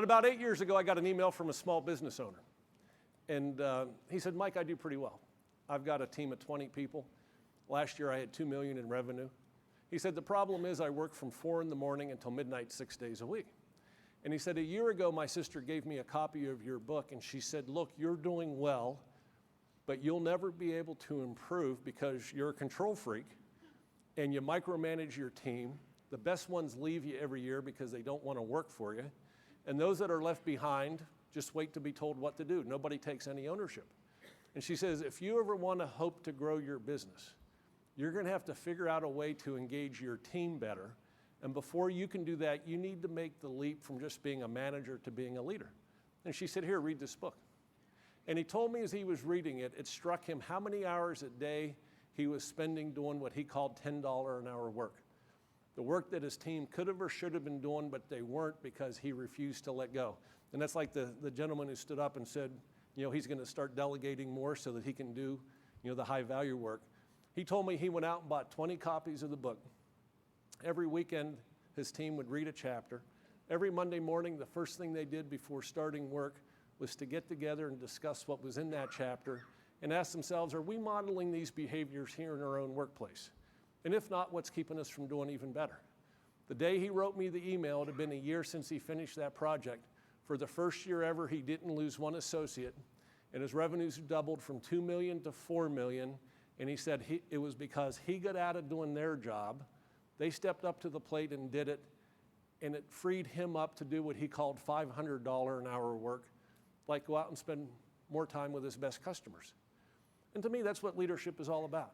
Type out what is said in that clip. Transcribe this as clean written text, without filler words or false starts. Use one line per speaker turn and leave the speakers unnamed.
about 8 years ago, I got an email from a small business owner. And he said, Mike, I do pretty well. I've got a team of 20 people. Last year, I had $2 million in revenue. He said, the problem is I work from 4 in the morning until midnight, 6 days a week. And he said, a year ago, my sister gave me a copy of your book, and she said, look, you're doing well, but you'll never be able to improve because you're a control freak, and you micromanage your team. The best ones leave you every year because they don't want to work for you. And those that are left behind just wait to be told what to do. Nobody takes any ownership. And she says, if you ever want to hope to grow your business, you're going to have to figure out a way to engage your team better. And before you can do that, you need to make the leap from just being a manager to being a leader. And she said, here, read this book. And he told me as he was reading it, it struck him how many hours a day he was spending doing what he called $10 an hour work. The work that his team could have or should have been doing, but they weren't because he refused to let go. And that's like the gentleman who stood up and said, he's going to start delegating more so that he can do, the high value work. He told me he went out and bought 20 copies of the book. Every weekend, his team would read a chapter. Every Monday morning, the first thing they did before starting work was to get together and discuss what was in that chapter and ask themselves, are we modeling these behaviors here in our own workplace? And if not, what's keeping us from doing even better? The day he wrote me the email, it had been a year since he finished that project. For the first year ever, he didn't lose one associate, and his revenues doubled from $2 million to $4 million, and he said it was because he got out of doing their job, they stepped up to the plate and did it, and it freed him up to do what he called $500 an hour work, like go out and spend more time with his best customers. And to me, that's what leadership is all about.